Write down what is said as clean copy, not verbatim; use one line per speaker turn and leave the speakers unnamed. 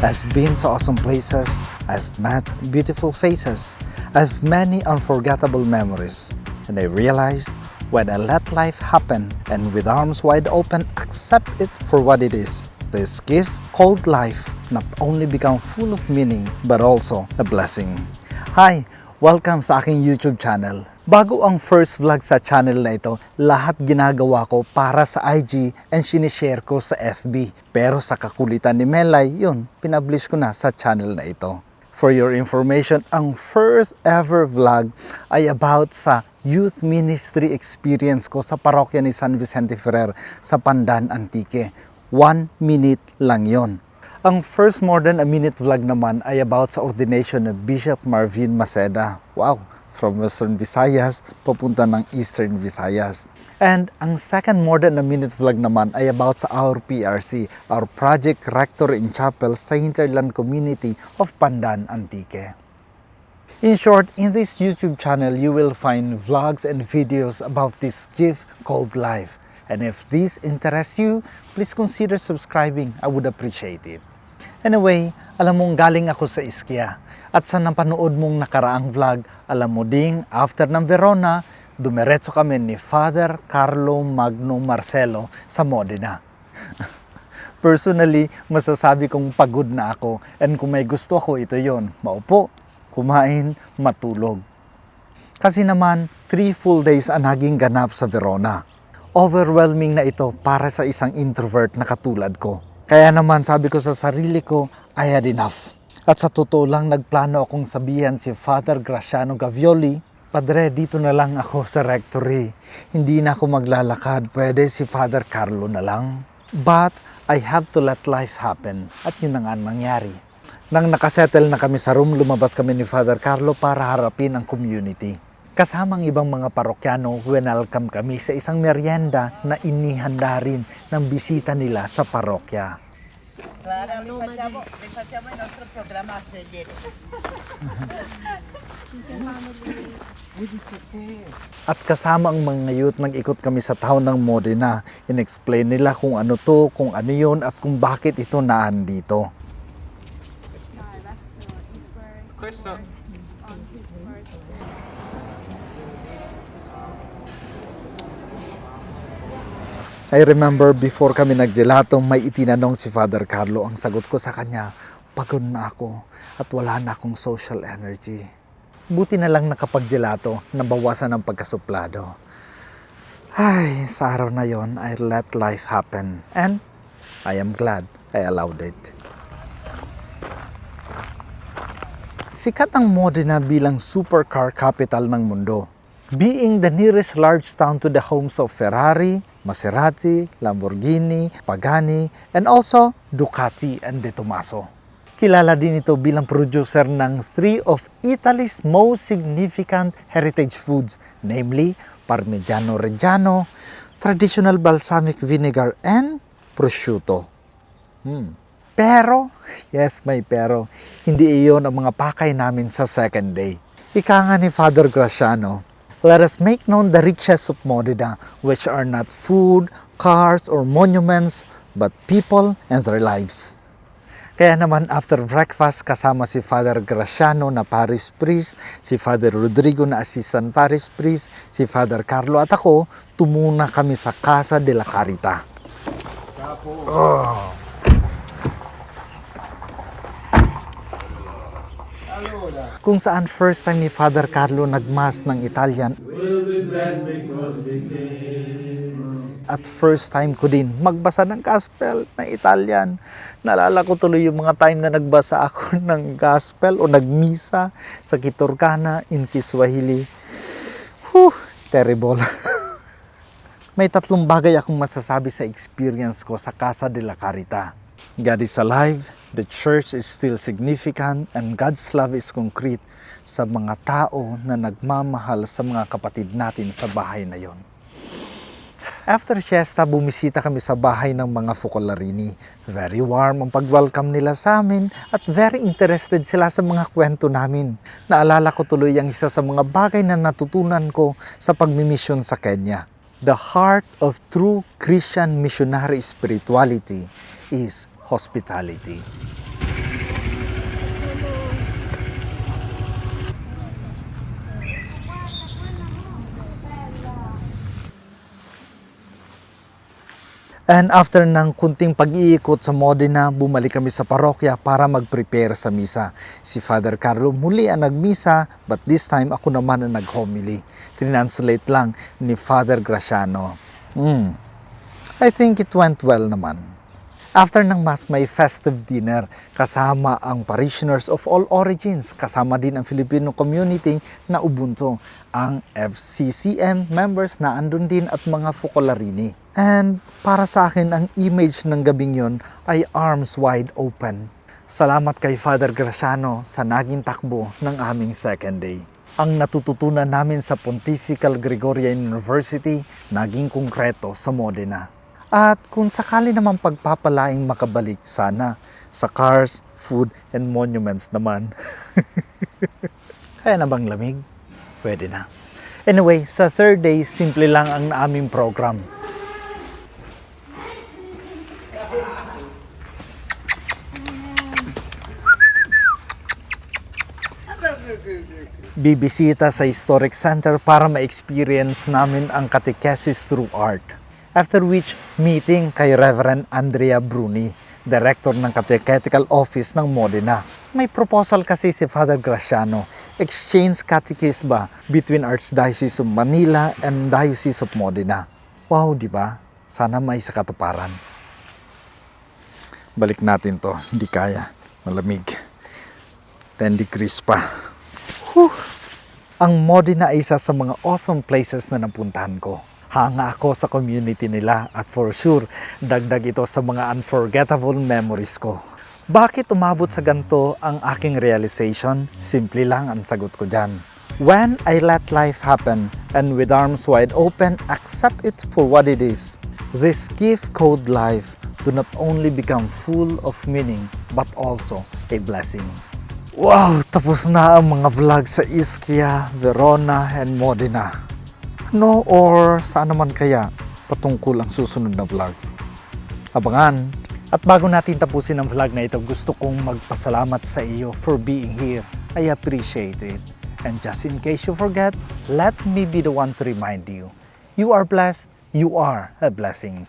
I've been to awesome places, I've met beautiful faces, I've many unforgettable memories, and I realized when I let life happen and with arms wide open accept it for what it is, this gift called life not only become full of meaning but also a blessing. Hi! Welcome sa aking YouTube channel. Bago ang first vlog sa channel na ito, lahat ginagawa ko para sa IG and sinishare ko sa FB. Pero sa kakulitan ni Melay, yun, pinablish ko na sa channel na ito. For your information, ang first ever vlog ay about sa youth ministry experience ko sa parokya ni San Vicente Ferrer sa Pandan, Antique. 1 minute lang yon. Ang first more than a minute vlog naman ay about sa ordination ng Bishop Marvin Maceda. Wow! From Western Visayas, papunta ng Eastern Visayas. And ang second more than a minute vlog naman ay about sa our PRC, our Project Rector in Chapel sa Hinterland Community of Pandan, Antique. In short, in this YouTube channel, you will find vlogs and videos about this gift called life. And if this interests you, please consider subscribing. I would appreciate it. Anyway, alam mong galing ako sa Ischia. At sa napanood mong nakaraang vlog, alam mo ding after ng Verona, dumiretso kami ni Father Carlo Magno Marcelo sa Modena. Personally, masasabi kong pagod na ako and kung may gusto ako, ito yon: maupo, kumain, matulog. Kasi naman, 3 full days ang naging ganap sa Verona. Overwhelming na ito para sa isang introvert na katulad ko. Kaya naman sabi ko sa sarili ko, I had enough. At sa totoo lang, nagplano akong sabihan si Father Graciano Gavioli, Padre, dito na lang ako sa rectory. Hindi na ako maglalakad, pwede si Father Carlo na lang. But I have to let life happen. At yun na nga nangyari. Nang nakasettle na kami sa room, lumabas kami ni Father Carlo para harapin ang community. Kasamang ibang mga parokyano, welcome kami sa isang merienda na inihanda rin ng bisita nila sa parokya.
Claro, le facciamo il nostro programma a sedere.
At kasama ang mga youth, nag-ikot kami sa town ng Modena. In-explain nila kung ano to, kung ano yun, at kung bakit ito naandito.
Questo
I remember before kami naggelato, may itinanong si Father Carlo. Ang sagot ko sa kanya, pagod na ako at wala na akong social energy. Buti na lang nakapaggelato, nabawasan ang pagkasuplado. Ay, sa araw na yon, I let life happen. And I am glad I allowed it. Sikat ang Modena bilang supercar capital ng mundo. Being the nearest large town to the homes of Ferrari, Maserati, Lamborghini, Pagani, and also Ducati and De Tomaso. Kilala din ito bilang producer ng 3 of Italy's most significant heritage foods, namely Parmigiano Reggiano, traditional balsamic vinegar, and prosciutto. Pero, yes may pero, hindi iyon ang mga pakay namin sa second day. Ika nga ni Father Graciano, let us make known the riches of Modena, which are not food, cars, or monuments, but people and their lives. Kaya naman after breakfast, kasama si Father Graciano na parish priest, si Father Rodrigo na assistant parish priest, si Father Carlo at ako, tumuna kami sa Casa de la Carita. Kung saan first time ni Father Carlo nagmas ng Italian. At first time ko din magbasa ng gospel na Italian. Naalala ko tuloy yung mga time na nagbasa ako ng gospel o nagmisa sa Kiturkana in Kiswahili. Terrible. May 3 bagay akong masasabi sa experience ko sa Casa de la Carita. God is alive, the church is still significant, and God's love is concrete sa mga tao na nagmamahal sa mga kapatid natin sa bahay na yon. After siesta, bumisita kami sa bahay ng mga Focolarini. Very warm ang pag-welcome nila sa amin at very interested sila sa mga kwento namin. Naalala ko tuloy ang isa sa mga bagay na natutunan ko sa pagmimisyon sa Kenya. The heart of true Christian missionary spirituality is hospitality. And after ng kunting pag-iikot sa Modena, bumalik kami sa parokya para mag-prepare sa misa. Si Father Carlo muli ang nagmisa, but this time ako naman ang nag-homily. Translate lang ni Father Graciano. I think it went well naman. After ng Mass, may festive dinner kasama ang parishioners of all origins. Kasama din ang Filipino community na Ubuntu. Ang FCCM members na andun din at mga Focolarini. And para sa akin, ang image ng gabing yon ay arms wide open. Salamat kay Father Graciano sa naging takbo ng aming second day. Ang natututunan namin sa Pontifical Gregorian University naging konkreto sa Modena. At kung sakali naman pagpapalaing makabalik, sana sa cars, food, and monuments naman. Kaya na bang lamig? Pwede na. Anyway, sa third day, simple lang ang aming program. Bibisita sa Historic Center para ma-experience namin ang catechesis through art. After which, meeting kay Reverend Andrea Bruni, Director ng Catechetical Office ng Modena. May proposal kasi si Father Graciano, exchange catechism between Archdiocese of Manila and Diocese of Modena. Wow, di ba? Sana may sa katuparan. Balik natin to, hindi kaya. Malamig. 10 degrees pa. Whew. Ang Modena ay isa sa mga awesome places na napuntahan ko. Hanga ako sa community nila at for sure, dagdag ito sa mga unforgettable memories ko. Bakit umabot sa ganito ang aking realization? Simple lang ang sagot ko dyan. When I let life happen and with arms wide open, accept it for what it is, this gift called life do not only become full of meaning but also a blessing. Wow! Tapos na ang mga vlog sa Ischia, Verona, and Modena. Ano or saan naman kaya patungkol ang susunod na vlog? Abangan! At bago natin tapusin ang vlog na ito, gusto kong magpasalamat sa iyo for being here. I appreciate it. And just in case you forget, let me be the one to remind you. You are blessed, you are a blessing.